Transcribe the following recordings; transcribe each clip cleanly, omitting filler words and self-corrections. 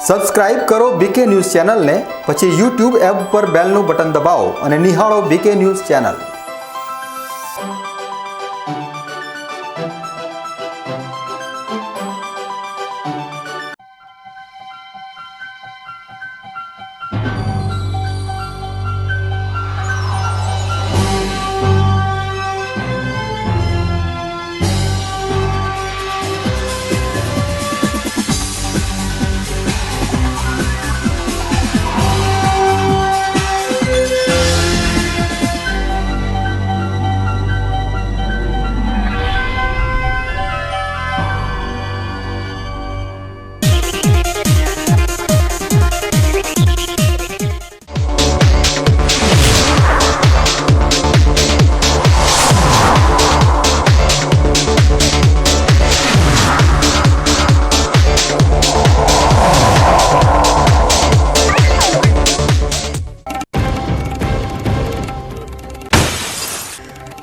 Subscribe કરો બીકે news ચેનલને, પછી YouTube એપ પર બેલનું બટન દબાવો અને નિહાળો BK news channel.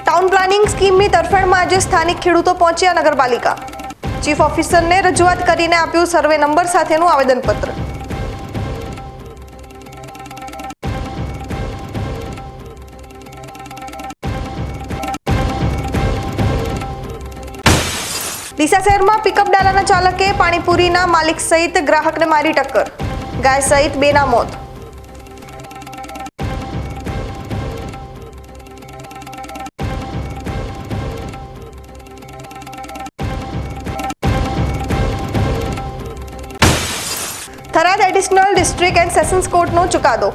Town planning સ્કીમની તરફેણમાં આજે સ્થાનિક ખેડૂતો પહોંચ્યા નગરપાલિકા। ચીફ ઓફિસરને રજૂઆત કરીને આપ્યું સર્વે નંબર સાથેનું આવેદનપત્ર। ડીસા શહેરમાં પિકઅપ ડાલાના ચાલકે પાણીપુરીના માલિક સહિત ગ્રાહકને મારી ટક્કર, ગાય સહિત બેના મોત। Tharad additional district and sessions કોર્ટનો ચુકાદો,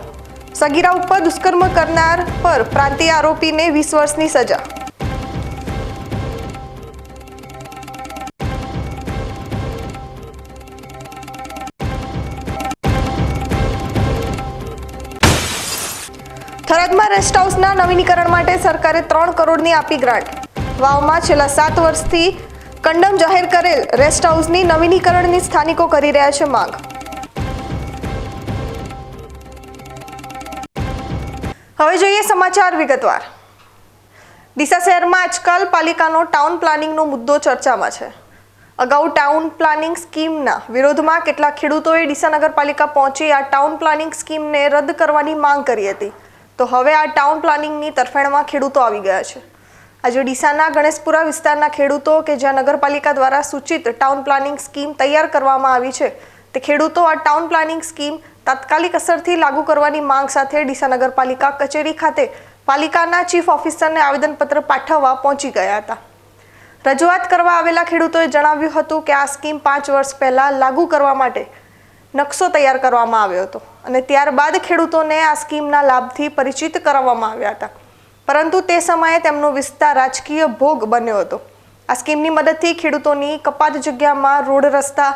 સગીરા ઉપર દુષ્કર્મ કરનાર પર પ્રાંતીય આરોપીને 20 વર્ષની સજા। થરાદમાં રેસ્ટ હાઉસના નવીનીકરણ માટે સરકારે 3 કરોડની આપી ગ્રાન્ટ। વાવમાં છેલ્લા 7 વર્ષથી કંડમ જાહેર કરેલ રેસ્ટ હાઉસની નવીનીકરણની સ્થાનિકો કરી રહ્યા છે માંગ। હવે જોઈએ સમાચાર વિગતવાર। ડીસા શહેરમાં આજકાલ પાલિકાનો ટાઉન પ્લાનિંગનો મુદ્દો ચર્ચામાં છે। અગાઉ ટાઉન પ્લાનિંગ સ્કીમના વિરોધમાં કેટલાક ખેડૂતોએ ડીસા નગરપાલિકા પહોંચી આ ટાઉન પ્લાનિંગ સ્કીમને રદ કરવાની માંગ કરી હતી, તો હવે આ ટાઉન પ્લાનિંગની તરફેણમાં ખેડૂતો આવી ગયા છે। આજે ડીસાના ગણેશપુરા વિસ્તારના ખેડૂતો કે જ્યાં નગરપાલિકા દ્વારા સૂચિત ટાઉન પ્લાનિંગ સ્કીમ તૈયાર કરવામાં આવી છે, તે ખેડૂતો આ ટાઉન પ્લાનિંગ સ્કીમ તાત્કાલિક અસરથી લાગુ કરવાની માંગ સાથે ડીસા નગરપાલિકા કચેરી ખાતે પાલિકાના ચીફ ઓફિસરને આવેદનપત્ર પાઠવવા પહોંચી ગયા હતા। રજૂઆત કરવા આવેલા ખેડૂતોએ જણાવ્યું હતું કે આ સ્કીમ 5 વર્ષ પહેલા લાગુ કરવા માટે નકશો તૈયાર કરવામાં આવ્યો હતો અને ત્યારબાદ ખેડૂતોને આ સ્કીમના લાભથી પરિચિત કરાવવામાં આવ્યા હતા, પરંતુ તે સમયે તેમનો વિસ્તાર રાજકીય ભોગ બન્યો હતો। આ સ્કીમની મદદથી ખેડૂતોની કપાત જગ્યામાં રોડ, રસ્તા,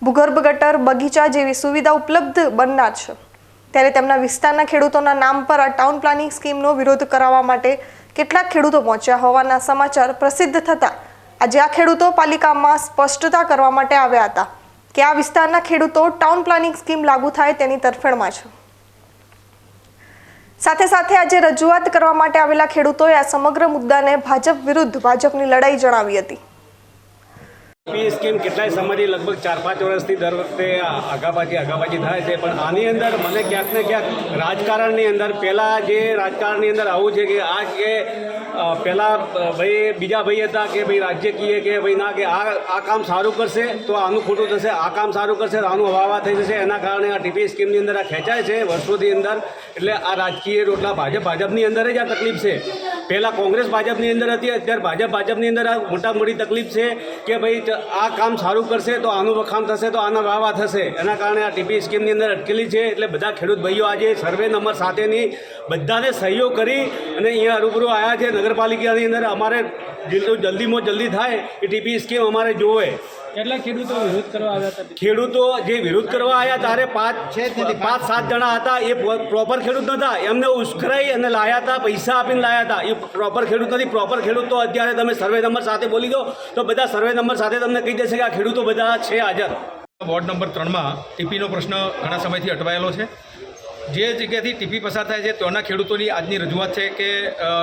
ભૂગર્ભ ગટર, બગીચા જેવી સુવિધા ઉપલબ્ધ બનનાર છે, ત્યારે તેમના વિસ્તારના ખેડૂતોના નામ પર આ ટાઉન પ્લાનિંગ સ્કીમનો વિરોધ કરાવવા માટે કેટલાક ખેડૂતો પહોંચ્યા હોવાના સમાચાર પ્રસિદ્ધ થતા આજે આ ખેડૂતો પાલિકામાં સ્પષ્ટતા કરવા માટે આવ્યા હતા કે આ વિસ્તારના ખેડૂતો ટાઉન પ્લાનિંગ સ્કીમ લાગુ થાય તેની તરફેણમાં છે। સાથે સાથે આજે રજૂઆત કરવા માટે આવેલા ખેડૂતોએ આ સમગ્ર મુદ્દાને ભાજપ વિરુદ્ધ ભાજપની લડાઈ જણાવી હતી। પી સ્કીમ કેટલાય સમયથી લગભગ 4-5 વર્ષથી દર વખતે આગાબાજી થાય છે, પણ આની અંદર મને ક્યાંક ને ક્યાંક રાજકારણની અંદર પહેલાં જે રાજકારણની અંદર આવું છે કે આ કે પહેલાં ભાઈ બીજા ભાઈ હતા કે ભાઈ રાજ્યકીય કે ભાઈ ના કે આ કામ સારું કરશે તો આનું ખોટું થશે, આ કામ સારું કરશે તો આનું હવા થઈ જશે, એના કારણે આ ટીપી સ્કીમની અંદર આ ખેંચાય છે વર્ષોથી અંદર। એટલે આ રાજકીય રોટલા ભાજપની અંદર જ આ તકલીફ છે। પહેલાં કોંગ્રેસ ભાજપની અંદર હતી, અત્યારે ભાજપની અંદર આ મોટી તકલીફ છે કે ભાઈ આ કામ સારું કરશે તો આનું વખાણ થશે તો આના વાવા થશે, એના કારણે આ ટીપી સ્કીમની અંદર અટકેલી છે। એટલે બધા ખેડૂત ભાઈઓ આજે સર્વે નંબર સાથેની બધાને સહયોગ કરી અને અહીંયા રૂબરૂ આવ્યા છે નગરપાલિકાની અંદર। અમારે જેટલું જલ્દીમાં જલ્દી થાય એ ટીપી સ્કીમ અમારે જોવે। કેટલા ખેડૂતો વિરોધ કરવા આવ્યા હતા? ખેડૂતો જે વિરોધ કરવા આવ્યા ત્યારે 5-7 જણા હતા, એ પ્રોપર ખેડૂત નહોતા, એમને ઉશ્કેરાઈ અને લાયા હતા, પૈસા આપીને લાયા હતા, એ પ્રોપર ખેડૂત નથી। પ્રોપર ખેડૂત તો અત્યારે તમે સર્વે નંબર સાથે બોલી દો તો બધા સર્વે નંબર સાથે તમને કહી દેશે કે આ ખેડૂતો બધા છે હાજર। વોર્ડ નંબર 3માં ટીપીનો પ્રશ્ન ઘણા સમયથી અટવાયેલો છે। જે જગ્યાથી ટીપી પસાર થાય છે ત્યાંના ખેડૂતોની આજની રજૂઆત છે કે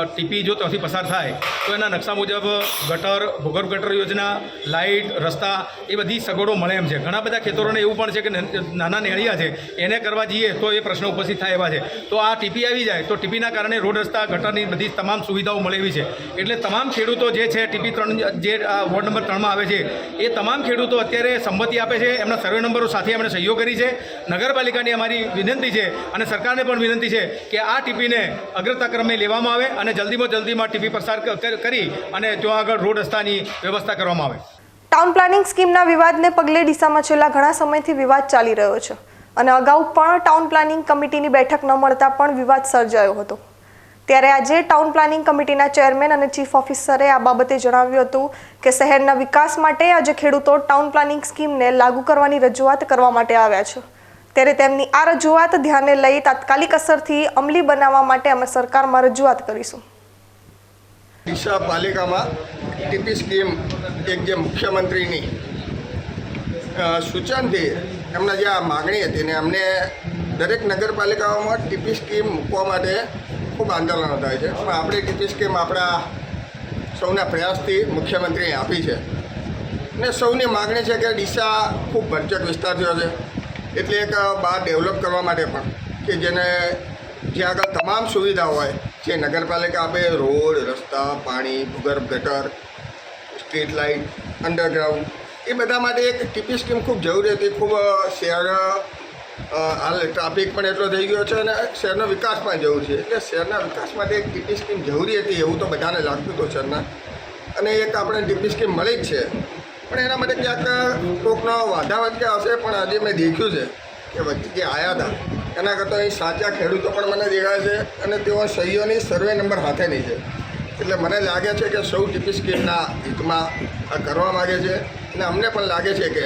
ટીપી જો ત્યાંથી પસાર થાય તો એના નકશા મુજબ ગટર, ભૂગર્ભ ગટર યોજના, લાઇટ, રસ્તા એ બધી સગવડો મળે એમ છે. ઘણા બધા ખેતરોને એવું પણ છે કે નાના નેળિયા છે એને કરવા જઈએ તો એ પ્રશ્ન ઉપસ્થિત થાય એવા છે. તો આ ટીપી આવી જાય તો ટીપીના કારણે રોડ, રસ્તા, ગટરની બધી તમામ સુવિધાઓ મળે એવી છે. એટલે તમામ ખેડૂતો જે છે ટીપી 3 જે વોર્ડ નંબર 3માં આવે છે એ તમામ ખેડૂતો અત્યારે સંમતિ આપે છે. એમના સર્વે નંબરો સાથે એમણે સહીઓ કરી છે. નગરપાલિકાની અમારી વિનંતી છે અને સરકારને પણ વિનંતી છે કે આ ટીપીને અગ્રતા ક્રમે લેવામાં આવે અને જલ્દીમાં ટીપી પસાર કરી અને ત્યાં આગળ રોડ રસ્તાની વ્યવસ્થા કરવામાં આવે. ટાઉન પ્લાનિંગ સ્કીમના વિવાદને પગલે ડીસામાં છેલ્લા ઘણા સમયથી વિવાદ ચાલી રહ્યો છે અને અગાઉ પણ ટાઉન પ્લાનિંગ કમિટીની બેઠક ન મળતા પણ વિવાદ સર્જાયો હતો. ત્યારે આજે ટાઉન પ્લાનિંગ કમિટીના ચેરમેન અને ચીફ ઓફિસરે આ બાબતે જણાવ્યું હતું કે શહેરના વિકાસ માટે આજે ખેડૂતો ટાઉન પ્લાનિંગ સ્કીમને લાગુ કરવાની રજૂઆત કરવા માટે આવ્યા છે. ત્યારે તેમની આ રજૂઆત ધ્યાને લઈ તાત્કાલિક અસરથી અમલી બનાવવા માટે અમે સરકારમાં રજૂઆત કરીશું. ડીસા પાલિકામાં ટીપી સ્કીમ એક જે મુખ્યમંત્રીની સૂચનથી એમના જે આ માગણી હતી ને અમને દરેક નગરપાલિકાઓમાં ટીપી સ્કીમ મૂકવા માટે ખૂબ આંદોલનો થાય છે. પણ આપણે ટીપી સ્કીમ આપણા સૌના પ્રયાસથી મુખ્યમંત્રીએ આપી છે ને સૌની માગણી છે કે ડીસા ખૂબ ભરચક વિસ્તાર થયો છે એટલે એક બહાર ડેવલપ કરવા માટે પણ કે જેને જ્યાં આગળ તમામ સુવિધાઓ હોય જે નગરપાલિકા આપે, રોડ, રસ્તા, પાણી, ભૂગર્ભ ગટર, સ્ટ્રીટ લાઇટ, અંડરગ્રાઉન્ડ, એ બધા માટે એક ટીપી સ્કીમ ખૂબ જરૂરી હતી. ખૂબ શહેર હાલ ટ્રાફિક પણ એટલો થઈ ગયો છે અને શહેરનો વિકાસ પણ જરૂરી છે. એટલે શહેરના વિકાસ માટે એક ટીપી સ્કીમ જરૂરી હતી એવું તો બધાને લાગતું હતું શહેરના, અને એક આપણે ટીપી સ્કીમ મળી જ છે. પણ એના માટે ક્યાંક કોકનો વાધાવત કે હશે. પણ આજે મેં દેખ્યું છે કે વચ્ચે જે આવ્યા હતા એના કરતાં અહીં સાચા ખેડૂતો પણ મને દેખાય છે અને તેઓ સહીઓની સર્વે નંબર હાથેની છે. એટલે મને લાગે છે કે સૌ ટીપી સ્કીમના હિતમાં આ કરવા માગે છે અને અમને પણ લાગે છે કે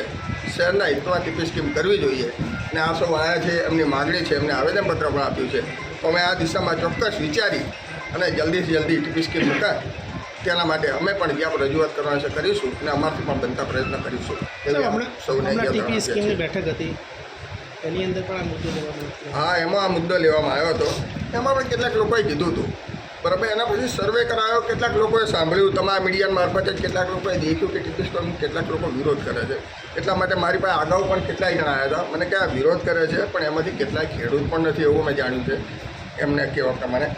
શહેરના હિતમાં ટીપી સ્કીમ કરવી જોઈએ. અને આ સૌ આવ્યા છે, એમની માગણી છે, એમને આવેદનપત્ર પણ આપ્યું છે. તો અમે આ દિશામાં ચોક્કસ વિચારી અને જલ્દીથી જલ્દી ટીપી સ્કીમ મુકાય તેના માટે અમે પણ જ્યાં રજૂઆત કરવાની છે કરીશું અને અમારથી પણ બનતા પ્રયત્ન કરીશું. સૌને બેઠક હતી એની અંદર પણ આ મુદ્દો લેવામાં હા, એમાં આ મુદ્દો લેવામાં આવ્યો હતો. એમાં પણ કેટલાક લોકોએ કીધું હતું બરાબર. એના પછી સર્વે કરાયો, કેટલાક લોકોએ સાંભળ્યું, તમારા મીડિયા મારફતે કેટલાક લોકોએ દેખ્યું કે ટીપી સ્કીમ કેટલાક લોકો વિરોધ કરે છે. એટલા માટે મારી પાસે અગાઉ પણ કેટલાય જણા આવ્યા હતા. મને કે આ વિરોધ કરે છે પણ એમાંથી કેટલાય ખેડૂત પણ નથી એવું મેં જાણ્યું છે એમને કહેવા પ્રમાણે.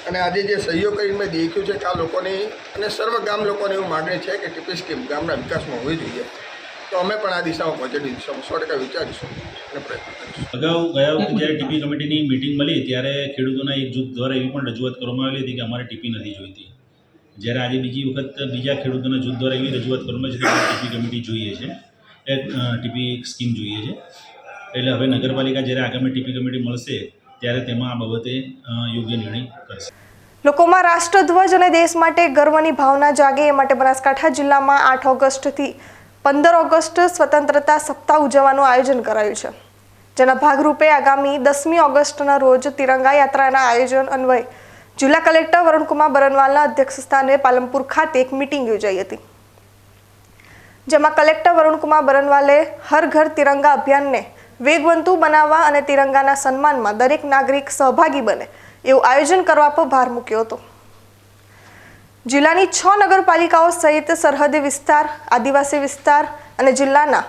અને આજે જે સહીઓ કરીને મેં દેખ્યું છે કે આ લોકોની અને સર્વ ગામ લોકોની એવું માગણી છે કે ટીપી સ્કીમ ગામના વિકાસમાં હોવી જોઈએ. તો અમે પણ આ દિશામાં પોઝિટિવ દિશામાં 100% વિચારીશું અને પ્રયત્ન કરીશું. અગાઉ ગયા વખતે જ્યારે ટીપી કમિટીની મિટિંગ મળી ત્યારે ખેડૂતોના એક જૂથ દ્વારા એવી પણ રજૂઆત કરવામાં આવેલી હતી કે અમારે ટીપી નથી જોઈતી. જ્યારે આજે બીજી વખત બીજા ખેડૂતોના જૂથ દ્વારા એવી રજૂઆત કરવામાં છે કે ટીપી કમિટી જોઈએ છે, એ ટીપી સ્કીમ જોઈએ છે. એટલે હવે નગરપાલિકા જ્યારે આગામી ટીપી કમિટી મળશે ત્યારે તેમાં આ બાબતે યોગ્ય નિર્ણય કરશે. લોકોમાં રાષ્ટ્રધ્વજ અને દેશ માટે ગર્વની ભાવના જાગે એ માટે બનાસકાંઠા જિલ્લામાં 8 ઓગસ્ટથી 15 ઓગસ્ટ સ્વતંત્રતા સપ્તાહ ઉજવવાનું આયોજન કરાયું છે. જેના ભાગરૂપે આગામી 10મી ઓગસ્ટના રોજ તિરંગા યાત્રાના આયોજન અન્વયે જિલ્લા કલેક્ટર વરુણકુમાર બરનવાલના અધ્યક્ષસ્થાને પાલનપુર ખાતે એક મીટિંગ યોજાઈ હતી. જેમાં કલેક્ટર વરુણકુમાર બરનવાલે હર ઘર તિરંગા અભિયાનને વેગવંતુ બનાવવા અને તિરંગાના સન્માનમાં દરેક નાગરિક સહભાગી બને એવું આયોજન કરવા પર ભાર મૂક્યો હતો. જિલ્લાની 6 નગરપાલિકાઓ સહિત સરહદી વિસ્તાર, આદિવાસી વિસ્તાર અને જિલ્લાના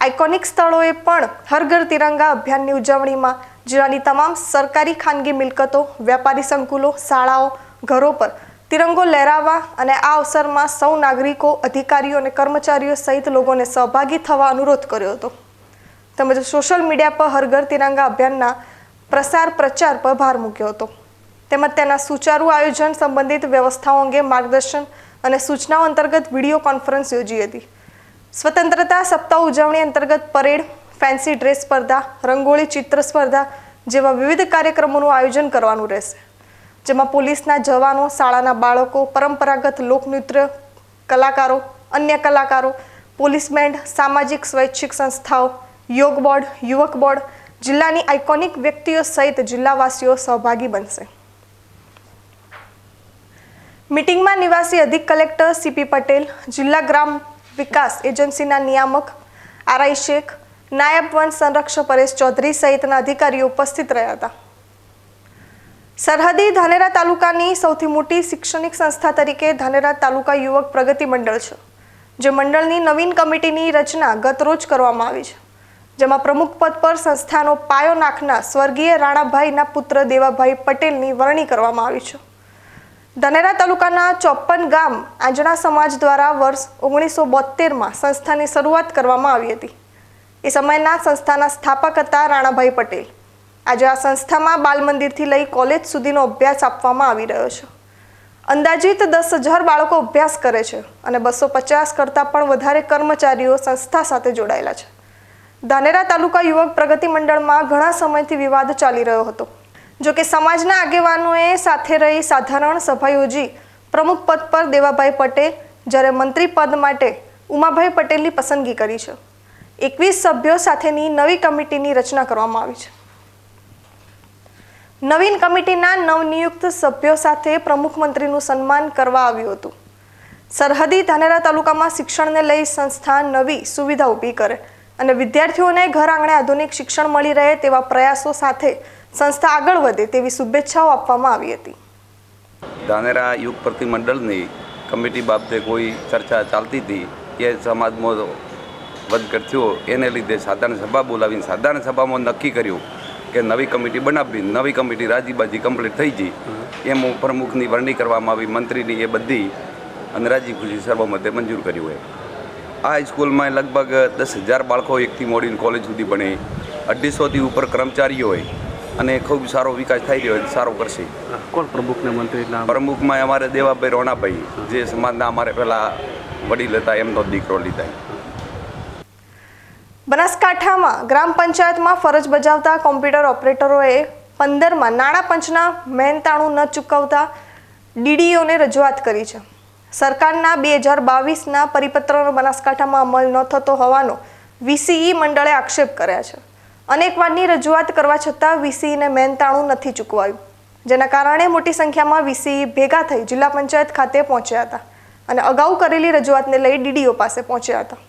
આઇકોનિક સ્થળોએ પણ હર ઘર તિરંગા અભિયાનની ઉજવણીમાં જિલ્લાની તમામ સરકારી ખાનગી મિલકતો, વ્યાપારી સંકુલો, શાળાઓ, ઘરો પર તિરંગો લહેરાવવા અને આ અવસરમાં સૌ નાગરિકો, અધિકારીઓ અને કર્મચારીઓ સહિત લોકોને સહભાગી થવા અનુરોધ કર્યો હતો. તેમજ સોશિયલ મીડિયા પર હર ઘર તિરંગા અભિયાનના પ્રચાર પર ભાર મૂક્યો હતો. તેમજ તેના સુચારુ આયોજન સંબંધિત વ્યવસ્થાઓ અંગે માર્ગદર્શન અને સૂચનાઓ અંતર્ગત વિડીયો કોન્ફરન્સ યોજી હતી. સ્વતંત્રતા સપ્તાહ ઉજવણી અંતર્ગત પરેડ, ફેન્સી ડ્રેસ સ્પર્ધા, રંગોળી ચિત્ર સ્પર્ધા જેવા વિવિધ કાર્યક્રમોનું આયોજન કરવાનું રહેશે. જેમાં પોલીસના જવાનો, શાળાના બાળકો, પરંપરાગત લોકનૃત્ય કલાકારો, અન્ય કલાકારો, પોલીસ બેન્ડ, સામાજિક સ્વૈચ્છિક સંસ્થાઓ, યોગ બોર્ડ, યુવક બોર્ડ, જિલ્લાની આઇકોનિક વ્યક્તિઓ સહિત જિલ્લાવાસીઓ સહભાગી બનશે. મીટિંગમાં નિવાસી અધિક કલેક્ટર સીપી પટેલ, જિલ્લા ગ્રામ વિકાસ એજન્સીના નિયામક આરઆઈ શેખ, નાયબ વન સંરક્ષક પરેશ ચૌધરી સહિતના અધિકારીઓ ઉપસ્થિત રહ્યા હતા. સરહદી ધાનેરા તાલુકાની સૌથી મોટી શૈક્ષણિક સંસ્થા તરીકે ધાનેરા તાલુકા યુવક પ્રગતિ મંડળ છે, જે મંડળની નવીન કમિટીની રચના ગતરોજ કરવામાં આવી છે, જેમાં પ્રમુખ પદ પર સંસ્થાનો પાયો નાખનાર સ્વર્ગીય રાણાભાઈના પુત્ર દેવાભાઈ પટેલની વરણી કરવામાં આવી છે. ધાનેરા તાલુકાના 54 ગામ આંજણા સમાજ દ્વારા વર્ષ 1972માં સંસ્થાની શરૂઆત કરવામાં આવી હતી. એ સમયના સંસ્થાના સ્થાપક હતા રાણાભાઈ પટેલ. આજે આ સંસ્થામાં બાલ મંદિરથી લઈ કોલેજ સુધીનો અભ્યાસ આપવામાં આવી રહ્યો છે. અંદાજિત 10,000 બાળકો અભ્યાસ કરે છે અને 250 કરતાં પણ વધારે કર્મચારીઓ સંસ્થા સાથે જોડાયેલા છે. ધાનેરા તાલુકા યુવક પ્રગતિ મંડળમાં ઘણા સમયથી વિવાદ ચાલી રહ્યો હતો. જો કે સમાજના આગેવાનોએ સાથે રહી સાધારણ સભા યોજી પ્રમુખ પદ પર દેવાભાઈ પટેલ, જ્યારે મંત્રી પદ માટે ઉમાભાઈ પટેલની પસંદગી કરી છે. 21 સભ્યો સાથેની નવી કમિટીની રચના કરવામાં આવી છે. નવીન કમિટીના નવનિયુક્ત સભ્યો સાથે પ્રમુખ મંત્રીનું સન્માન કરવા આવ્યું હતું. સરહદી ધાનેરા તાલુકામાં શિક્ષણને લઈ સંસ્થા નવી સુવિધા ઊભી કરે અને વિદ્યાર્થીઓને ઘર આંગણે આધુનિક શિક્ષણ મળી રહે તેવા પ્રયાસો સાથે સંસ્થા આગળ વધે તેવી શુભેચ્છાઓ આપવામાં આવી હતી. ધાનેરા યુગ પ્રતિમંડળની કમિટી બાબતે કોઈ ચર્ચા ચાલતી હતી. એ સમાજમાં વધઘટ થયો, એને લીધે સાધારણ સભા બોલાવીને સાધારણ સભામાં નક્કી કર્યું કે નવી કમિટી બનાવવી. નવી કમિટી રાજીબાજી કમ્પ્લીટ થઈ ગઈ. એમ પ્રમુખની વરણી કરવામાં આવી, મંત્રીની એ બધી, અને રાજી ખુશી સર્વમતે મંજૂર કર્યું હોય. આ હાઈસ્કૂલમાં લગભગ 10,000 બાળકો એકથી મોડીને કોલેજ સુધી ભણે, 250થી ઉપર કર્મચારીઓ હોય અને ખૂબ સારો વિકાસ થઈ રહ્યો હોય, સારો કરશે. કોણ પ્રમુખને મંત્રીના? પ્રમુખમાં અમારે દેવાભાઈ રોણાભાઈ, જે સમાજના અમારે પહેલાં વડીલ હતા, એમનો દીકરો લીધા. બનાસકાંઠામાં ગ્રામ પંચાયતમાં ફરજ બજાવતા કોમ્પ્યુટર ઓપરેટરોએ 15માં નાણાં પંચના મહેનતાણું ન ચૂકવતા ડીડીઓને રજૂઆત કરી છે. સરકારના 2022ના પરિપત્રનો બનાસકાંઠામાં અમલ ન થતો હોવાનો વીસીઈ મંડળે આક્ષેપ કર્યા છે. અનેકવારની રજૂઆત કરવા છતાં વીસીઈને મહેનતાણું નથી ચૂકવાયું, જેના કારણે મોટી સંખ્યામાં વીસીઈ ભેગા થઈ જિલ્લા પંચાયત ખાતે પહોંચ્યા હતા અને અગાઉ કરેલી રજૂઆતને લઈ ડીડીઓ પાસે પહોંચ્યા હતા.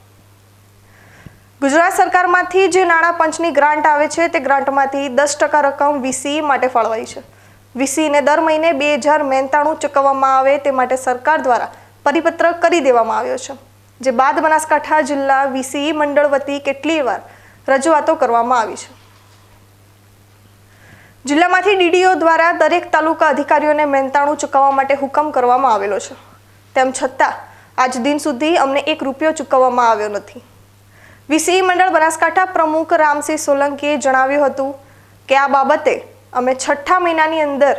ગુજરાત સરકારમાંથી જે નાણાં પંચની ગ્રાન્ટ આવે છે તે ગ્રાન્ટમાંથી 10% રકમ વીસીઈ માટે ફાળવાઈ છે. વીસીઈને દર મહિને 2,000 મહેનતાણું ચૂકવવામાં આવે તે માટે સરકાર દ્વારા પરિપત્ર કરી દેવામાં આવ્યો છે, જે બાદ બનાસકાંઠા જિલ્લા વીસીઈ મંડળ વતી કેટલીય વાર રજૂઆતો કરવામાં આવી છે. જિલ્લામાંથી ડીડીઓ દ્વારા દરેક તાલુકા અધિકારીઓને મહેનતાણું ચૂકવવા માટે હુકમ કરવામાં આવેલો છે. તેમ છતાં આજ દિન સુધી અમને 1 રૂપિયો ચૂકવવામાં આવ્યો નથી. વીસીઈ મંડળ બનાસકાંઠા પ્રમુખ રામસિંહ સોલંકીએ જણાવ્યું હતું કે આ બાબતે અમે 6ઠા મહિનાની અંદર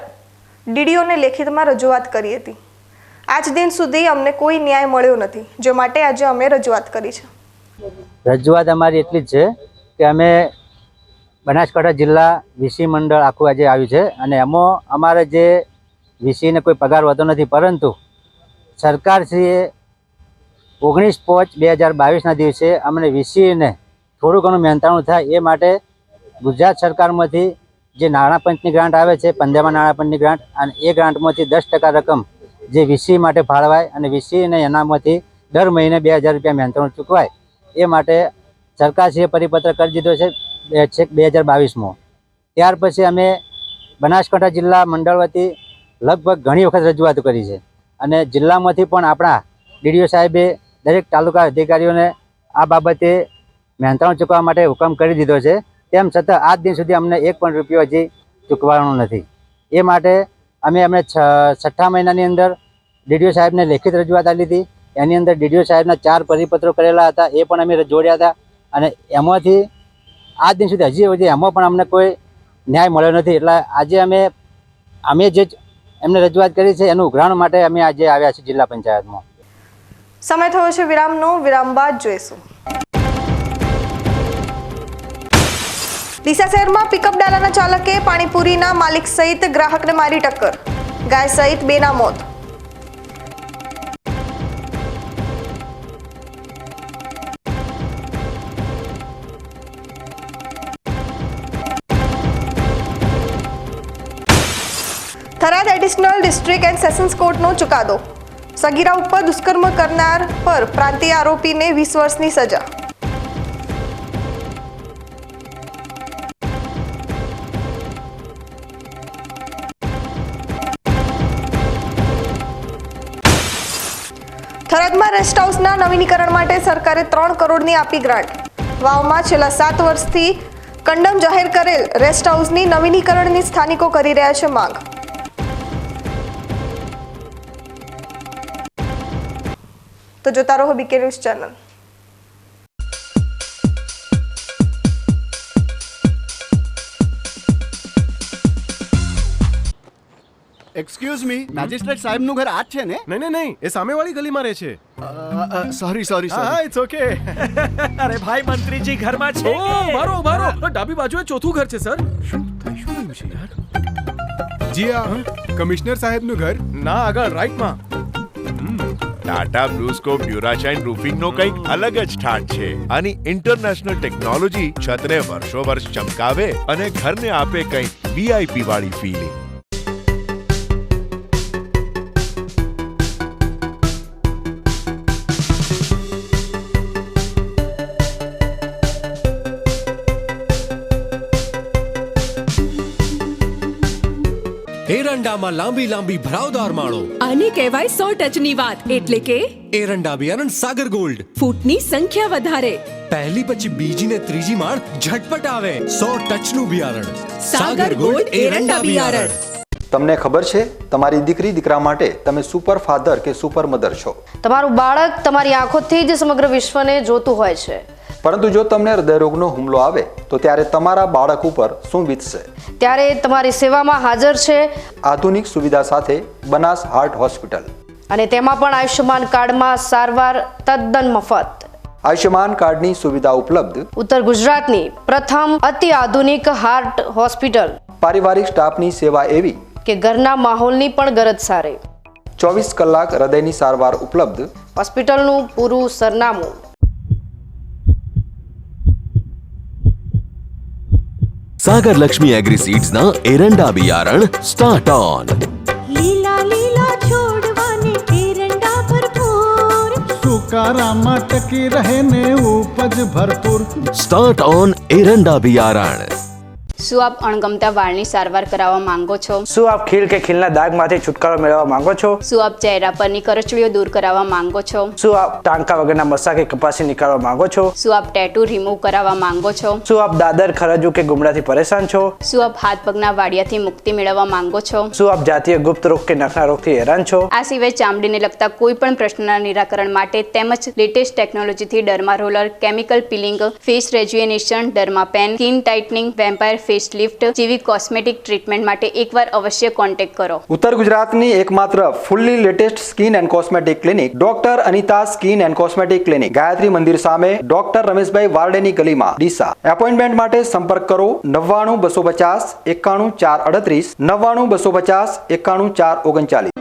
ડીડીઓને લેખિતમાં રજૂઆત કરી હતી. આજ દિન સુધી અમને કોઈ ન્યાય મળ્યો નથી, જે માટે આજે અમે રજૂઆત કરી છે. રજૂઆત અમારી એટલી જ છે કે અમે બનાસકાંઠા જિલ્લા વીસી મંડળ આખું આજે આવ્યું છે અને એમાં અમારે જે વીસીને કોઈ પગાર હોતો નથી, પરંતુ સરકારશ્રીએ 19/5/2022ના દિવસે અમને વીસીને થોડું ઘણું મહેનતાણું થાય એ માટે ગુજરાત સરકારમાંથી જે નાણાં પંચની ગ્રાન્ટ આવે છે, 15માં નાણાં પંચની ગ્રાન્ટ, અને એ ગ્રાન્ટમાંથી 10% રકમ જે વીસી માટે ફાળવાય અને વીસીને એનામાંથી દર મહિને 2,000 રૂપિયા મહેનતાણું ચૂકવાય એ માટે સરકારશ્રીએ પરિપત્ર કરી દીધો છે 2022માં. ત્યાર પછી અમે બનાસકાંઠા જિલ્લા મંડળ વતી લગભગ ઘણી વખત રજૂઆત કરી છે અને જિલ્લામાંથી પણ આપણા ડીડીઓ સાહેબે દરેક તાલુકા અધિકારીઓને આ બાબતે મહેનતાણું ચૂકવવા માટે હુકમ કરી દીધો છે. તેમ છતાં આજ દિન સુધી અમને 1 પણ રૂપિયો હજી ચૂકવવાનો નથી. એ માટે અમે 6ઠા મહિનાની અંદર ડીડીઓ સાહેબને લેખિત રજૂઆત આપી હતી. એની અંદર ડીડીઓ સાહેબના 4 પરિપત્રો કરેલા હતા, એ પણ અમે જોડ્યા હતા અને એમાંથી આજ દિન સુધી હજી એમાં પણ અમને કોઈ ન્યાય મળ્યો નથી. એટલે આજે અમે જે એમને રજૂઆત કરી છે એનું ઉઘરાણ માટે અમે આજે આવ્યા છીએ જિલ્લા પંચાયતમાં. સમય થયો છે વિરામનો. વિરામ બાદ જોઈશું. ડીસા શહેરમાં પિકઅપ ડાલાના ચાલકે પાણીપુરીના માલિક સહિત ગ્રાહકને મારી ટક્કર, ગાય સહિત 2ના મોત. Tharad additional district and sessions કોર્ટનો ચુકાદો. સગીરા ઉપર દુષ્કર્મ કરનાર પર પ્રાંતીય આરોપીને 20 વર્ષની સજા. થરાદમાં રેસ્ટ હાઉસના નવીનીકરણ માટે સરકારે 3 કરોડની આપી ગ્રાન્ટ. વાવમાં છેલ્લા 7 વર્ષથી કંડમ જાહેર કરેલ રેસ્ટ હાઉસની નવીનીકરણની સ્થાનિકો કરી રહ્યા છે માંગ. તો જોતા રહો BK news channel. Excuse me, magistrate સાહેબનું ઘર આ જ છે ને? નહીં નહીં નહીં, એ સામેવાળી ગલીમાં રહે છે. સોરી હા, ઇટ્સ ઓકે. અરે ભાઈ મંત્રીજી ઘરમાં છે ઓ મારો મારો ડાબી બાજુએ ચોથું ઘર છે સર. શું થયું છે યાર? જી હા, કમિશનર સાહેબનું ઘર. ના, આગળ રાઈટમાં. ટાટા બ્લુસ્કોપ ડ્યુરાશાઇન રૂફિંગનો કંઈક અલગ જ ઠાઠ છે. આની ઇન્ટરનેશનલ ટેકનોલોજી છતને વર્ષો વર્ષ ચમકાવે અને ઘરને આપે કંઈક વીઆઈપી વાળી ફીલિંગ. એરંડામાં લાંબી લાંબી ભરાવદાર માળો. આને કહેવાય 100 ટચની વાત, એટલે કે એરંડા બિયારણ સાગર ગોલ્ડ. ફૂટની સંખ્યા વધારે, પહેલી પછી બીજી ને ત્રીજી માળ ઝટપટ આવે. 100 ટચનું બિયારણ સાગર ગોલ્ડ એરંડા બિયારણ. તમને ખબર છે તમારી દીકરી દીકરા માટે તમે સુપર ફાધર કે સુપર મધર છો. તમારું બાળક તમારી આંખોથી જ સમગ્ર વિશ્વને જોતું હોય છે. પરંતુ જો તમને હૃદયરોગનો હુમલો આવે તો ત્યારે તમારા બાળક ઉપર શું વીતશે? ત્યારે તમારી સેવામાં હાજર છે આધુનિક સુવિધા સાથે બનાસ હાર્ટ હોસ્પિટલ, અને તેમાં પણ આયુષ્યમાન કાર્ડમાં સારવાર તદ્દન મફત. આયુષ્યમાન કાર્ડની સુવિધા ઉપલબ્ધ. ઉત્તર ગુજરાતની પ્રથમ અતિ આધુનિક હાર્ટ હોસ્પિટલ. પારિવારિક સ્ટાફની સેવા એવી કે ઘરના માહોલની પણ ગરજ સારે. 24 કલાક હૃદયની સારવાર ઉપલબ્ધ. હોસ્પિટલનું પૂરું સરનામું. सागर लक्ष्मी एग्रीसीड्स ना एरंडा बियारण स्टार्ट ऑन. લીલા લીલા છોડવાને એરંડા ભરપૂર, સુકારામાં ટકી રહે ને ઉપજ ભરપૂર. स्टार्ट ऑन एरंडा बियारण. શું આપ અણગમતા વાળની સારવાર કરાવવા માંગો છો? શું આપ ખીલ કે ખીલના દાગમાંથી છુટકારો મેળવવા માંગો છો? શું આપ ચહેરા પરની કરચલીઓ દૂર કરાવવા માંગો છો? શું આપ ટાંકા વગરના મસા કે કપાસી નીકાળવા માંગો છો? શું આપ ટેટુ રિમૂવ કરાવવા માંગો છો? શું આપ દાદર ખરજુ કે ગુમડાથી પરેશાન છો? શું આપ હાથ પગના વાડિયાથી મુક્તિ મેળવવા માંગો છો? શું આપ જાતીય ગુપ્ત રોગ કે નખના રોગથી હેરાન છો? આ સિવાય ચામડીને લગતા કોઈ પણ પ્રશ્નના નિરાકરણ માટે તેમજ લેટેસ્ટ ટેકનોલોજીથી derma roller, chemical peeling, face rejuvenation, derma pen, skin tightening, vampire face lift જેવી કોસ્મેટિક ટ્રીટમેન્ટ માટે એકવાર અવશ્ય કોન્ટેક્ટ કરો. ઉત્તર ગુજરાતની એકમાત્ર fully latest skin and cosmetic clinic doctor Anita skin and cosmetic clinic, Gayatri મંદિર સામે, ડોક્ટર રમેશભાઈ વારડેની ગલીમાં, ડીસા. એપોઇન્ટમેન્ટ માટે સંપર્ક કરો 99 250 91 438, 99 250 91 439.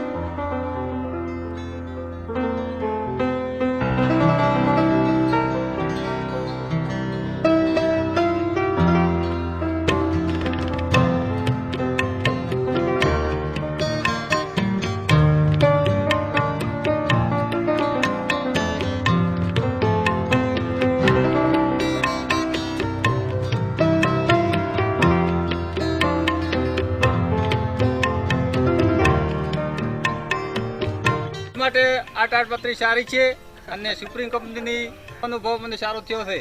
માટે આ તાડપત્રી સારી છે અને સુપ્રીમ કંપનીની અનુભવ મને સારો થયો છે.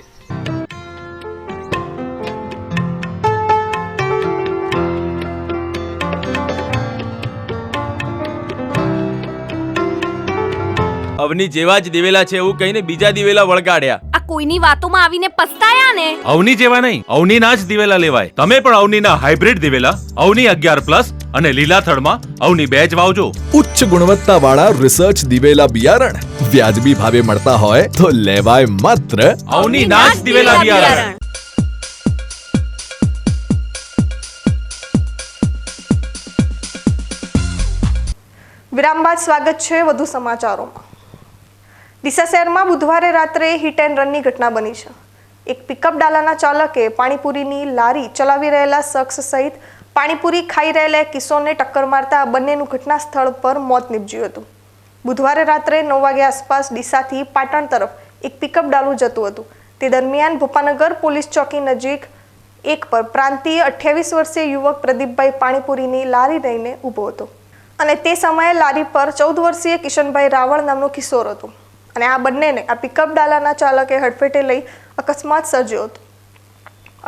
અવની જેવા જ દિવેલા છે એવું કહીને બીજા દિવેલા વળગાડ્યા. આ કોઈની વાતોમાં આવીને પસ્તાયા ને? અવની જેવા નહીં, અવનીના જ દિવેલા લેવાય. તમે પણ અવનીના હાઇબ્રિડ દિવેલા અવની 11+ અને લીલા થડમાં અવની 2 જ વાવજો. ઉચ્ચ ગુણવત્તા વાળા રિસર્ચ દિવેલા બિયારણ વ્યાજબી ભાવે મળતા હોય તો લેવાય માત્ર અવનીના જ દિવેલા બિયારણ. વિરામ બાદ સ્વાગત છે વધુ સમાચારોમાં. ડીસા શહેરમાં બુધવારે રાત્રે હિટ એન્ડ રનની ઘટના બની છે. એક પિકઅપ ડાલાના ચાલકે પાણીપુરીની લારી ચલાવી રહેલા શખ્સ સહિત પાણીપુરી ખાઈ રહેલા કિશોરને ટક્કર મારતા આ બંનેનું ઘટના સ્થળ પર મોત નીપજ્યું હતું. બુધવારે રાત્રે 9 વાગ્યા આસપાસ ડીસાથી પાટણ તરફ એક પિકઅપ ડાલું જતું હતું. તે દરમિયાન ભોપાનગર પોલીસ ચોકી નજીક એક પર પ્રાંતીય 28 વર્ષીય યુવક પ્રદીપભાઈ પાણીપુરીની લારી લઈને ઊભો હતો અને તે સમયે લારી પર 14 વર્ષીય કિશનભાઈ રાવળ નામનો કિશોર હતો. અને આ બંનેને આ પિકઅપ ડાલાના ચાલકે હડફેટે લઈ અકસ્માત સર્જ્યો હતો.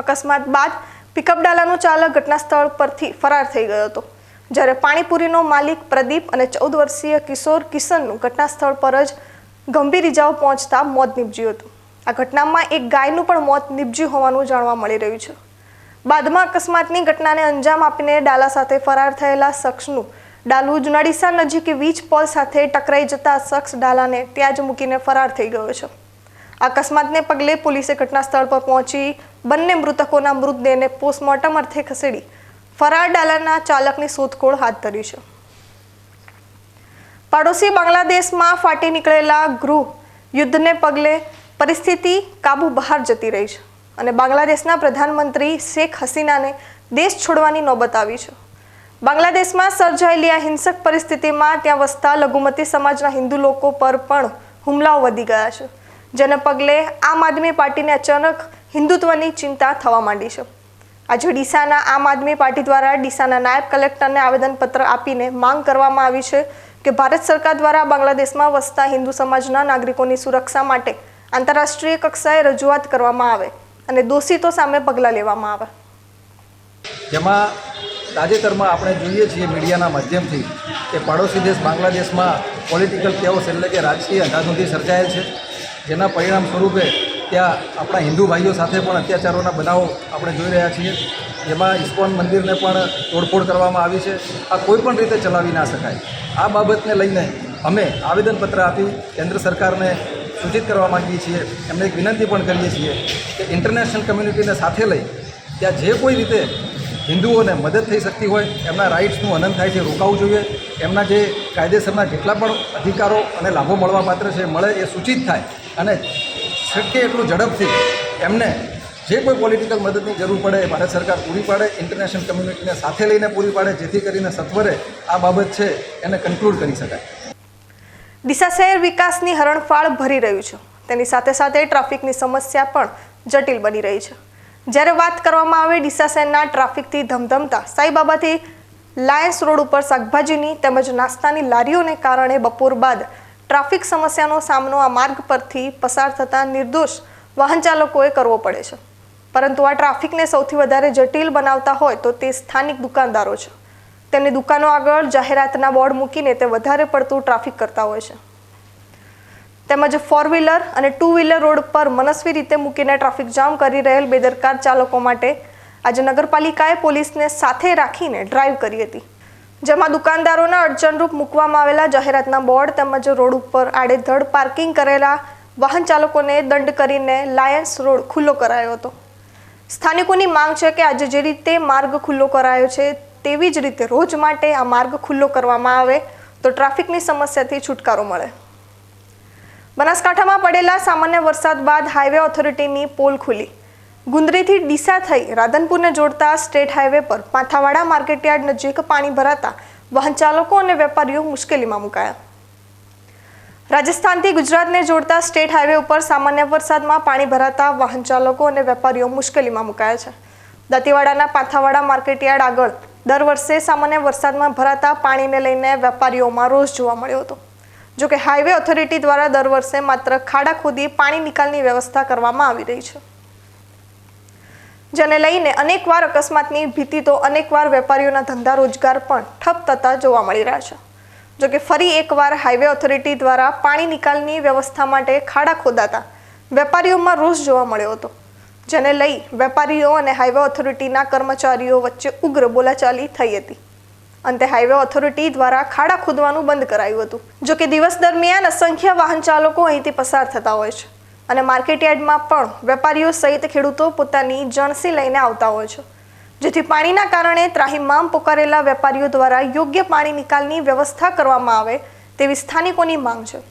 અકસ્માત બાદ પિકઅપ ડાલાનો ચાલક ઘટના સ્થળ પરથી ફરાર થઈ ગયો હતો, જ્યારે પાણીપુરીનો માલિક પ્રદીપ અને 14 વર્ષીય કિશોર કિશનનું ઘટના સ્થળ પર જ ગંભીર ઇજાઓ પહોંચતા મોત નીપજ્યું હતું. આ ઘટનામાં એક ગાયનું પણ મોત નીપજ્યું હોવાનું જાણવા મળી રહ્યું છે. બાદમાં અકસ્માતની ઘટનાને અંજામ આપીને ડાલા સાથે ફરાર થયેલા શખ્સનું ડાલુ જુનાડીસા નજીક વીજ પોલ સાથે ટકરાઈ જતા શખ્સ ડાલાને ત્યાં જ મૂકીને ફરાર થઈ ગયો છે. અકસ્માતને પગલે પોલીસે ઘટના સ્થળ પર પહોંચી બંને મૃતકોના મૃતદેહને પોસ્ટમોર્ટમ અર્થે ખસેડી ફરાર ડાલાના ચાલકની શોધખોળ હાથ ધરી છે. પાડોશી બાંગ્લાદેશમાં ફાટી નીકળેલા ગૃહ યુદ્ધને પગલે પરિસ્થિતિ કાબુ બહાર જતી રહી છે અને બાંગ્લાદેશના પ્રધાનમંત્રી શેખ હસીનાને દેશ છોડવાની નોબત આવી છે. બાંગ્લાદેશમાં સર્જાયેલી આ હિંસક પરિસ્થિતિમાં ત્યાં વસતા લઘુમતી સમાજના હિન્દુ લોકો પર પણ હુમલાઓ વધી ગયા છે, જેને પગલે આમ આદમી પાર્ટીને અચાનક હિન્દુત્વની ચિંતા થવા માંડી છે. આજે ડીસાના આમ આદમી પાર્ટી દ્વારા ડીસાના નાયબ કલેક્ટરને આવેદનપત્ર આપીને માંગ કરવામાં આવી છે કે ભારત સરકાર દ્વારા બાંગ્લાદેશમાં વસતા હિન્દુ સમાજના નાગરિકોની સુરક્ષા માટે આંતરરાષ્ટ્રીય કક્ષાએ રજૂઆત કરવામાં આવે અને દોષિતો સામે પગલાં લેવામાં આવે. જેમાં તાજેતરમાં આપણે જોઈએ છીએ મીડિયાના માધ્યમથી કે પાડોશી દેશ બાંગ્લાદેશમાં પોલિટિકલ કેઓસ એટલે કે રાજકીય અંધાધૂંધી સર્જાયેલ છે, જેના પરિણામ સ્વરૂપે ત્યાં આપણા હિન્દુ ભાઈઓ સાથે પણ અત્યાચારોના બનાવો આપણે જોઈ રહ્યા છીએ. જેમાં ઇસ્કોન મંદિરને પણ તોડફોડ કરવામાં આવી છે. આ કોઈ પણ રીતે ચલાવી ના શકાય. આ બાબતને લઈને અમે આવેદનપત્ર આપી કેન્દ્ર સરકારને સૂચિત કરવા માગીએ છીએ. એમને એક વિનંતી પણ કરીએ છીએ કે ઇન્ટરનેશનલ કમ્યુનિટીને સાથે લઈ ત્યાં જે કોઈ રીતે હિન્દુઓને મદદ થઈ શકતી હોય, એમના રાઇટ્સનું હનન થાય છે રોકાવવું જોઈએ. એમના જે કાયદેસરના જેટલા પણ અધિકારો અને લાભો મળવાપાત્ર છે મળે એ સૂચિત થાય અને શક્ય એટલું ઝડપથી એમને જે કોઈ પોલિટિકલ મદદની જરૂર પડે એ ભારત સરકાર પૂરી પાડે, ઇન્ટરનેશનલ કમ્યુનિટીને સાથે લઈને પૂરી પાડે, જેથી કરીને સત્વરે આ બાબત છે એને કન્ક્લુડ કરી શકાય. ડીસા શહેર વિકાસની હરણફાળ ભરી રહ્યું છે, તેની સાથે સાથે ટ્રાફિકની સમસ્યા પણ જટિલ બની રહી છે. જ્યારે વાત કરવામાં આવે ડીસા શહેરના ટ્રાફિકથી ધમધમતા સાઈબાબાથી લાયન્સ રોડ ઉપર શાકભાજીની તેમજ નાસ્તાની લારીઓને કારણે બપોર બાદ ટ્રાફિક સમસ્યાનો સામનો આ માર્ગ પરથી પસાર થતા નિર્દોષ વાહન ચાલકોએ કરવો પડે છે. પરંતુ આ ટ્રાફિકને સૌથી વધારે જટિલ બનાવતા હોય તો તે સ્થાનિક દુકાનદારો છે. તેમની દુકાનો આગળ જાહેરાતના બોર્ડ મૂકીને તે વધારે પડતું ટ્રાફિક કરતા હોય છે. તેમજ 4 વ્હીલર અને 2 વ્હીલર રોડ પર મનસ્વી રીતે મૂકીને ટ્રાફિક જામ કરી રહેલ બેદરકાર ચાલકો માટે આજે નગરપાલિકાએ પોલીસને સાથે રાખીને ડ્રાઈવ કરી હતી, જેમાં દુકાનદારોના અડચણરૂપ મૂકવામાં આવેલા જાહેરાતના બોર્ડ તેમજ રોડ ઉપર આડેધડ પાર્કિંગ કરેલા વાહન ચાલકોને દંડ કરીને લાયન્સ રોડ ખુલ્લો કરાયો હતો. સ્થાનિકોની માંગ છે કે આજે જે રીતે માર્ગ ખુલ્લો કરાયો છે તેવી જ રીતે રોજ માટે આ માર્ગ ખુલ્લો કરવામાં આવે તો ટ્રાફિકની સમસ્યાથી છુટકારો મળે. બનાસકાંઠામાં પડેલા સામાન્ય વરસાદ બાદ હાઈવે ઓથોરિટીની પોલ ખુલી. ગુંદરીથી ડીસા થઈ રાધનપુરને જોડતા સ્ટેટ હાઈવે પર પાંથાવાડા માર્કેટયાર્ડ નજીક પાણી ભરાતા વાહન ચાલકો અને વેપારીઓ મુશ્કેલીમાં મુકાયા. રાજસ્થાનથી ગુજરાતને જોડતા સ્ટેટ હાઈવે ઉપર સામાન્ય વરસાદમાં પાણી ભરાતા વાહન ચાલકો અને વેપારીઓ મુશ્કેલીમાં મુકાયા છે. દાંતીવાડાના પાંથાવાડા માર્કેટયાર્ડ આગળ દર વર્ષે સામાન્ય વરસાદમાં ભરાતા પાણીને લઈને વેપારીઓમાં રોષ જોવા મળ્યો હતો. જો કે હાઈવે ઓથોરિટી દ્વારા દર વર્ષે માત્ર ખાડા ખોદી પાણી નિકાલની વ્યવસ્થા કરવામાં આવી રહી છે, જેને લઈને અનેકવાર અકસ્માતની ભીતિ તો અનેકવાર વેપારીઓના ધંધા રોજગાર પણ ઠપ થતા જોવા મળી રહ્યા છે. જો કે ફરી એકવાર હાઈવે ઓથોરિટી દ્વારા પાણી નિકાલની વ્યવસ્થા માટે ખાડા ખોદાતા વેપારીઓમાં રોષ જોવા મળ્યો હતો, જેને લઈ વેપારીઓ અને હાઈવે ઓથોરિટીના કર્મચારીઓ વચ્ચે ઉગ્ર બોલાચાલી થઈ હતી. અંતે હાઈવે ઓથોરિટી દ્વારા ખાડા ખોદવાનું બંધ કરાયું હતું. જો કે દિવસ દરમિયાન અસંખ્ય વાહન ચાલકો અહીંથી પસાર થતા હોય છે અને માર્કેટયાર્ડમાં પણ વેપારીઓ સહિત ખેડૂતો પોતાની જણસી લઈને આવતા હોય છે, જેથી પાણીના કારણે ત્રાહિમામ પોકારેલા વેપારીઓ દ્વારા યોગ્ય પાણી નિકાલની વ્યવસ્થા કરવામાં આવે તેવી સ્થાનિકોની માંગ છે.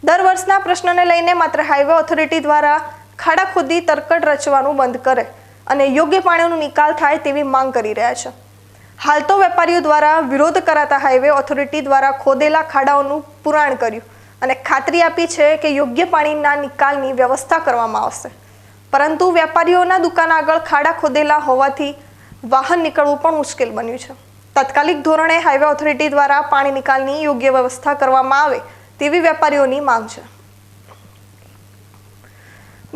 દર વર્ષના પ્રશ્નને લઈને માત્ર હાઈવે ઓથોરિટી દ્વારા ખાડા ખોદી તરકટ રચવાનું બંધ કરે અને યોગ્ય પાણીનો નિકાલ થાય તેવી માંગ કરી રહ્યા છે. હાલ તો વેપારીઓ દ્વારા વિરોધ કરાતા હાઈવે ઓથોરિટી દ્વારા ખોદેલા ખાડાઓનું પુરાણ કર્યું અને ખાતરી આપી છે કે યોગ્ય પાણીના નિકાલની વ્યવસ્થા કરવામાં આવશે. પરંતુ વેપારીઓના દુકાન આગળ ખાડા ખોદેલા હોવાથી વાહન નીકળવું પણ મુશ્કેલ બન્યું છે. તાત્કાલિક ધોરણે હાઈવે ઓથોરિટી દ્વારા પાણી નિકાલની યોગ્ય વ્યવસ્થા કરવામાં આવે તેવી વેપારીઓની માંગ છે.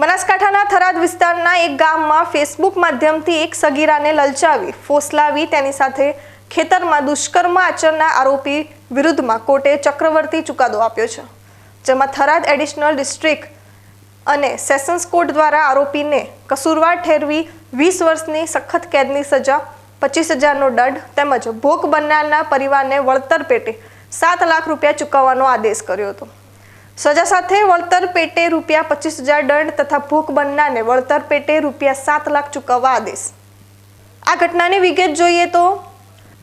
બનાસકાંઠાના થરાદ વિસ્તારના એક ગામમાં ફેસબુક માધ્યમથી એક સગીરાને લલચાવી ફોસલાવી તેની સાથે ખેતરમાં દુષ્કર્મ આચરનાર આરોપી વિરુદ્ધમાં કોર્ટે ચક્રવર્તી ચુકાદો આપ્યો છે, જેમાં થરાદ એડિશનલ ડિસ્ટ્રિક્ટ અને સેશન્સ કોર્ટ દ્વારા આરોપીને કસૂરવાર ઠેરવી 20 વર્ષની સખત કેદની સજા, 25,000નો દંડ તેમજ ભોગ બનનારના પરિવારને વળતર પેટે 7 લાખ રૂપિયા ચૂકવવાનો આદેશ કર્યો હતો. સજા સાથે વળતર પેટે રૂપિયા 25,000 દંડ તથા ભોગ બનનારને વળતર પેટે રૂપિયા 7 લાખ ચૂકવવા આદેશ. આ ઘટનાની વિગત જોઈએ તો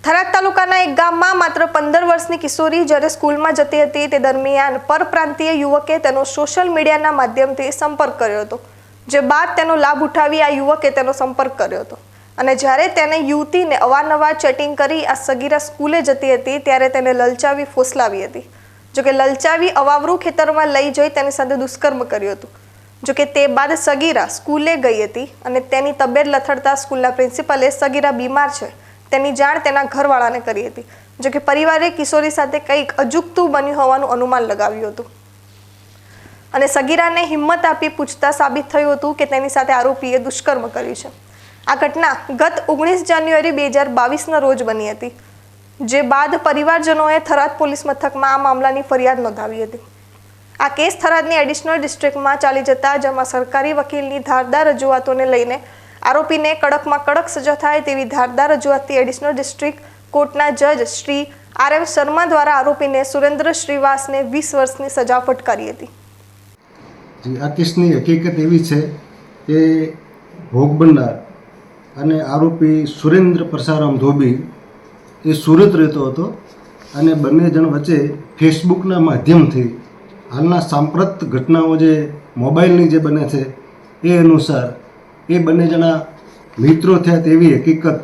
થરાદ તાલુકાના એક ગામમાં માત્ર 15 વર્ષની કિશોરી જ્યારે સ્કૂલમાં જતી હતી તે દરમિયાન પરપ્રાંતીય યુવકે તેનો સોશિયલ મીડિયાના માધ્યમથી સંપર્ક કર્યો હતો, જે બાદ તેનો લાભ ઉઠાવી આ યુવકે તેનો સંપર્ક કર્યો હતો અને જ્યારે તેને યુવતીને અવારનવાર ચેટિંગ કરી આ સગીરા સ્કૂલે જતી હતી ત્યારે તેને લલચાવી ફોસલાવી હતી. જોકે લલચાવી અવાવરું ખેતરમાં લઈ જઈ તેની સાથે દુષ્કર્મ કર્યું હતું. જોકે તે બાદ સગીરા સ્કૂલે ગઈ હતી અને તેની તબિયત લથડતા સ્કૂલના પ્રિન્સિપલે સગીરા બીમાર છે તેની જાણ તેના ઘરવાળાને કરી હતી. જોકે પરિવારે કિશોરી સાથે કંઈક અજુગતું બન્યું હોવાનું અનુમાન લગાવ્યું હતું અને સગીરાને હિંમત આપી પૂછતા સાબિત થયું હતું કે તેની સાથે આરોપીએ દુષ્કર્મ કર્યું છે. આ ઘટના ગત 19 જાન્યુઆરી 2022ના રોજ બની હતી, જે બાદ પરિવારજનોએ થરાદ પોલીસ મથકમાં આ મામલાની ફરિયાદ નોંધાવી હતી. આ કેસ થરાદની એડિશનલ ડિસ્ટ્રિક્ટમાં ચાલી જતા, જેમાં સરકારી વકીલની ધારદાર રજૂઆતોને લઈને આરોપીને કડકમાં કડક સજા થાય તેવી ધારદાર રજૂઆતથી એડિશનલ ડિસ્ટ્રિક્ટ કોર્ટના જજ શ્રી RM શર્મા દ્વારા આરોપીને સુરેન્દ્ર શ્રીવાસને 20 વર્ષની સજા ફટકારી હતી. આ કેસની હકીકત એવી છે કે ભોગ બનનાર અને આરોપી સુરેન્દ્ર પરસારામ ધોબી એ સુરત રહેતો હતો અને બંને જણ વચ્ચે ફેસબુકના માધ્યમથી હાલના સાંપ્રત ઘટનાઓ જે મોબાઈલની જે બને છે એ અનુસાર એ બંને જણા મિત્રો થયા તેવી હકીકત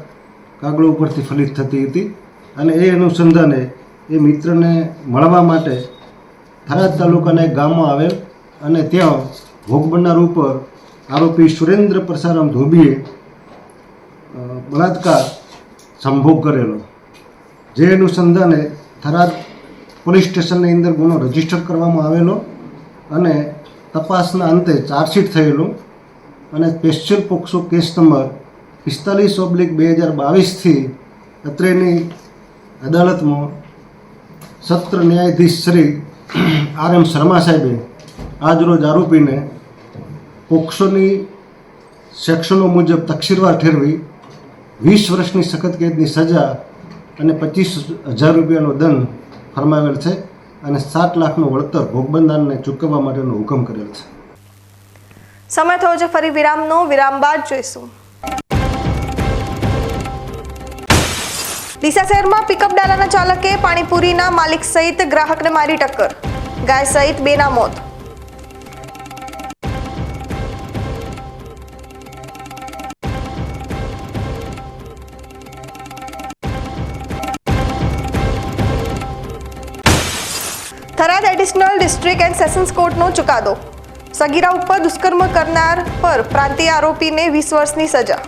કાગળો ઉપરથી ફલિત થતી હતી અને એ અનુસંધાને એ મિત્રને મળવા માટે થરાદ તાલુકાના એક ગામમાં આવેલ અને ત્યાં ભોગ બનનાર ઉપર આરોપી સુરેન્દ્ર પરસારામ ધોબીએ બળાત્કાર સંભોગ કરેલો, જે અનુસંધાને થરાદ પોલીસ સ્ટેશનની અંદર ગુનો રજીસ્ટર કરવામાં આવેલો અને તપાસના અંતે ચાર્જશીટ થયેલો અને સ્પેશિયલ પોક્સો કેસ નંબર 45/2022થી અત્રેની અદાલતમાં સત્ર ન્યાયાધીશ શ્રી RM શર્મા સાહેબે આજરોજ આરોપીને પોક્સોની સેક્શનો મુજબ તકસીરવાર ઠેરવી 20 વર્ષની સખત કેદની સજા અને 25,000 રૂપિયાનો દંડ ફરમાવેલ છે અને 7 લાખનું વળતર ભોગ બનનારને ચૂકવવા માટેનો હુકમ કરેલ છે. સમય થયો છે ફરી વિરામનો. વિરામ બાદ જોઈશું. ડીસા શહેરમાં પિકઅપ ડાલાના ચાલકે પાણીપુરીના માલિક સહિત ગ્રાહકને મારી ટક્કર, ગાય સહિત 2ના મોત. Tharad additional district and sessions કોર્ટનો ચુકાદો. સગીરા ઉપર દુષ્કર્મ કરનાર પર પ્રાંતીય આરોપીને 20 વર્ષની સજા.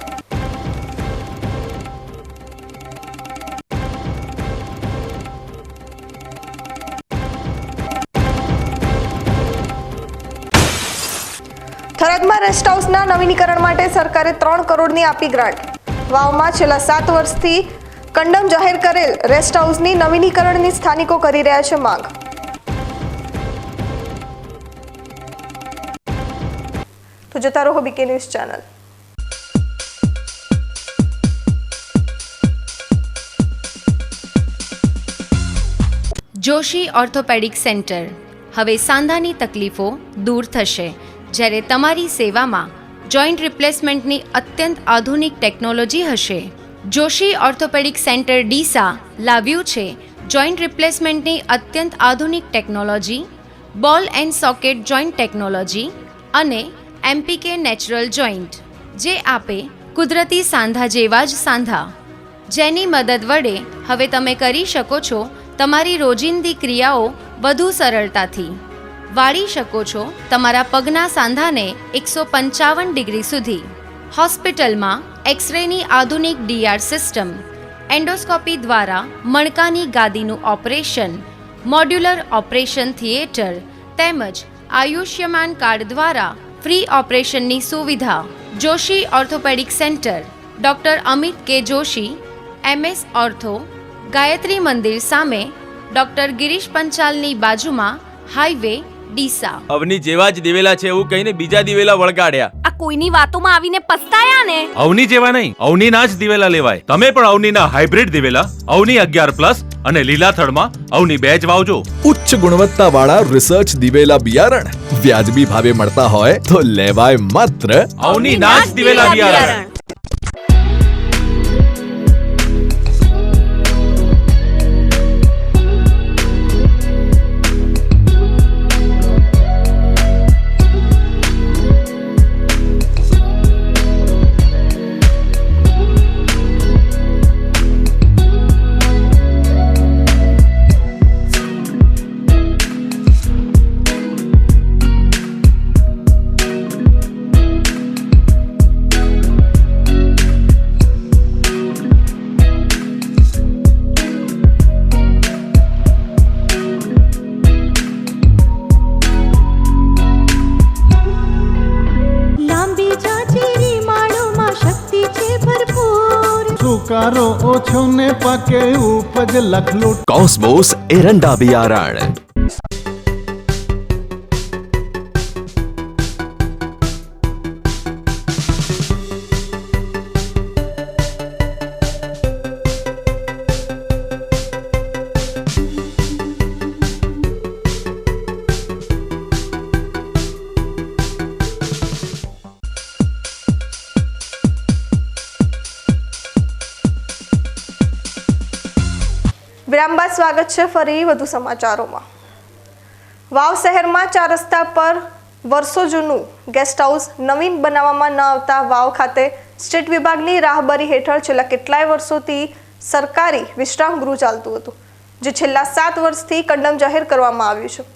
થરાદમાં રેસ્ટ હાઉસના નવીનીકરણ માટે સરકારે 3 કરોડની આપી ગ્રાન્ટ. વાવમાં છેલ્લા 7 વર્ષથી કંડમ જાહેર કરેલ રેસ્ટ હાઉસની નવીનીકરણની સ્થાનિકો કરી રહ્યા છે માંગ. તો જોતા રહો BK news channel. Joshi orthopaedic centre. હવે સાંધાની તકલીફો દૂર થશે, જ્યારે તમારી સેવામાં જોઈન્ટ રિપ્લેસમેન્ટની અત્યંત આધુનિક ટેકનોલોજી હશે. જોશી ઓર્થોપેડિક સેન્ટર ડીસા લાવ્યું છે જોઈન્ટ રિપ્લેસમેન્ટની અત્યંત આધુનિક ટેકનોલોજી, બોલ એન્ડ સોકેટ જોઈન્ટ ટેકનોલોજી અને MPK નેચરલ જોઈન્ટ, જે આપે કુદરતી સાંધા જેવા જ સાંધા, જેની મદદ વડે હવે તમે કરી શકો છો તમારી રોજિંદી ક્રિયાઓ વધુ સરળતાથી. વાળી શકો છો તમારા પગના સાંધાને 155 ડિગ્રી સુધી. હોસ્પિટલમાં એક્સરેની આધુનિક DR સિસ્ટમ, એન્ડોસ્કોપી દ્વારા મણકાની ગાદીનું ઓપરેશન, મોડ્યુલર ઓપરેશન થિયેટર તેમજ આયુષ્યમાન કાર્ડ દ્વારા ફ્રી ઓપરેશનની સુવિધા. Joshi orthopaedic centre, doctor Amit કે જોશી, MS ઓર્થો, ગાયત્રી મંદિર સામે, ડોક્ટર ગિરીશ પંચાલની બાજુમાં, હાઈવે, ડીસા. અવની જેવા જ દિવેલા છે એવું કહીને બીજા દિવેલા વળગાડ્યા. આ કોઈની વાતોમાં આવીને પસ્તાયા ને? અવની જેવા નહીં, અવનીના જ દિવેલા લેવાય. તમે પણ અવનીના હાઇબ્રિડ દિવેલા અવની 11+ અને લીલાથળમાં અવની 2 જ વાવજો. ઉચ્ચ ગુણવત્તાવાળા રિસર્ચ દિવેલા બિયારણ વ્યાજબી ભાવે મળતા હોય તો લેવાય માત્ર અવનીના જ દિવેલા બિયારણ. સુકારો ઓછો ને પાકે ઉપજ લખલૂટ. કોસ્મોસ એરંડા બિયારણ. વિરામ બાદ સ્વાગત છે ફરી વધુ સમાચારોમાં. વાવ શહેરમાં 4 રસ્તા પર વર્ષો જૂનું ગેસ્ટ હાઉસ નવીન બનાવવામાં ન આવતા વાવ ખાતે સ્ટેટ વિભાગની રાહબરી હેઠળ છેલ્લા કેટલાય વર્ષોથી સરકારી વિશ્રામ ગૃહ ચાલતું હતું, જે છેલ્લા 7 વર્ષથી કંડમ જાહેર કરવામાં આવ્યું છે.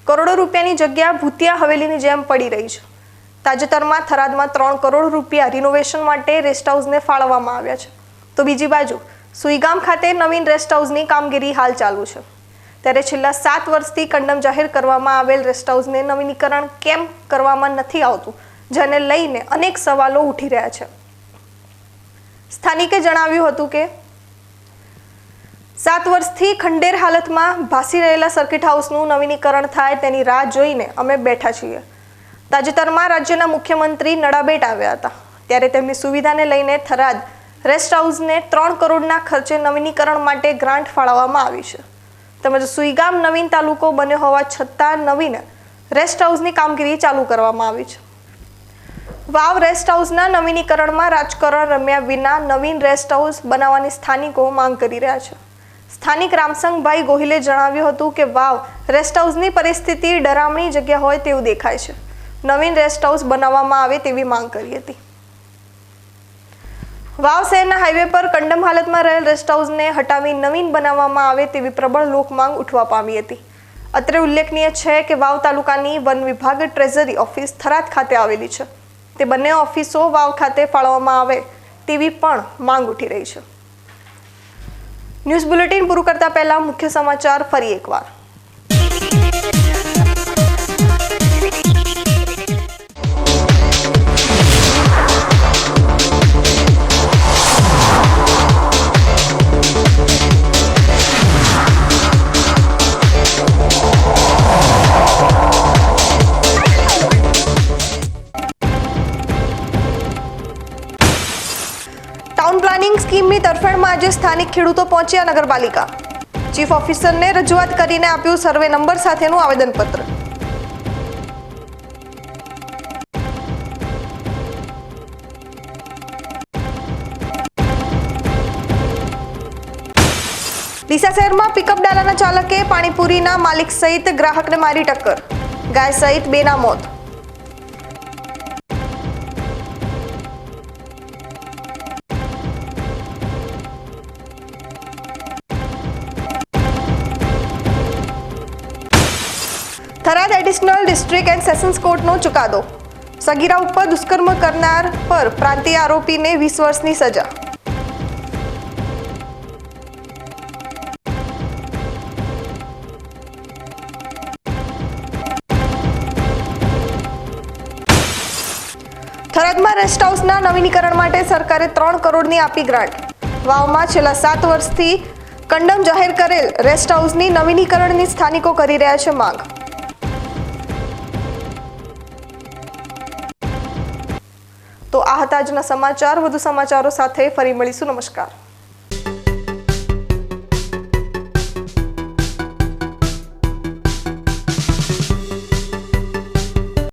કરોડો રૂપિયાની જગ્યા ભૂતિયા હવેલીની જેમ પડી રહી છે. તાજેતરમાં થરાદમાં 3 કરોડ રૂપિયા રિનોવેશન માટે રેસ્ટ હાઉસને ફાળવવામાં આવ્યા છે, તો બીજી બાજુ સુઈગામ ખાતે નવીન રેસ્ટ હાઉસની કામગીરી હાલ ચાલુ છે. ત્યારે છેલ્લા 7 વર્ષથી કંડમ જાહેર કરવામાં આવેલ રેસ્ટ હાઉસને નવીનીકરણ કેમ કરવામાં નથી આવતું, જેને લઈને અનેક સવાલો ઉઠી રહ્યા છે. સ્થાનિકે જણાવ્યું હતું કે 7 વર્ષથી ખંડેર હાલતમાં ભાસી રહેલા સર્કિટ હાઉસનું નવીનીકરણ થાય તેની રાહ જોઈને અમે બેઠા છીએ. તાજેતરમાં રાજ્યના મુખ્યમંત્રી નડાબેટ આવ્યા હતા, ત્યારે તેમની સુવિધાને લઈને થરાદ રેસ્ટ હાઉસને 3 કરોડના ખર્ચે નવીનીકરણ માટે ગ્રાન્ટ ફાળવવામાં આવી છે. તેમજ સુઈગામ નવીન તાલુકો બન્યો હોવા છતાં નવીન રેસ્ટ હાઉસની કામગીરી ચાલુ કરવામાં આવી છે. વાવ રેસ્ટ હાઉસના નવીનીકરણમાં રાજકારણ રમ્યા વિના નવીન રેસ્ટ હાઉસ બનાવવાની સ્થાનિકો માંગ કરી રહ્યા છે. સ્થાનિક રામસંગભાઈ ગોહિલે જણાવ્યું હતું કે વાવ રેસ્ટ હાઉસની પરિસ્થિતિ ડરામણી જગ્યા હોય તેવું દેખાય છે. નવીન રેસ્ટ હાઉસ બનાવવામાં આવે તેવી માંગ કરી હતી. વાવ શહેરના હાઈવે પર કંડમ હાલતમાં રહેલ રેસ્ટ હાઉસને હટાવી નવીન બનાવવામાં આવે તેવી પ્રબળ લોકમાંગ ઉઠવા પામી હતી. અત્રે ઉલ્લેખનીય છે કે વાવ તાલુકાની વન વિભાગ ટ્રેઝરી ઓફિસ થરાદ ખાતે આવેલી છે. તે બંને ઓફિસો વાવ ખાતે ફાળવવામાં આવે તેવી પણ માંગ ઉઠી રહી છે. ન્યૂઝ બુલેટિન પૂરું કરતા પહેલા મુખ્ય સમાચાર ફરી એકવાર. ટાઉન પ્લાનિંગ સ્કીમની તરફેણમાં આજે સ્થાનિક ખેડૂતો પહોંચ્યા નગરપાલિકા. ચીફ ઓફિસરને રજૂઆત કરીને આપ્યું સર્વે નંબર સાથેનું આવેદનપત્ર. ડીસા શહેરમાં પિકઅપ ડાલાના ચાલકે પાણીપુરીના માલિક સહિત ગ્રાહકને મારી ટક્કર, ગાય સહિત 2ના મોત. Tharad additional district and sessions કોર્ટનો ચુકાદો. સગીરા ઉપર દુષ્કર્મ કરનાર પર પ્રાંતીય આરોપીને 20 વર્ષની સજા. વાવમાં રેસ્ટ હાઉસના નવીનીકરણ માટે સરકારે 3 કરોડની આપી ગ્રાન્ટ. વાવમાં છેલ્લા 7 વર્ષથી કંડમ જાહેર કરેલ રેસ્ટ હાઉસની નવીનીકરણની સ્થાનિકો કરી રહ્યા છે માંગ. તો આ હતા આજના સમાચાર. વધુ સમાચારો સાથે ફરી મળીશું. નમસ્કાર.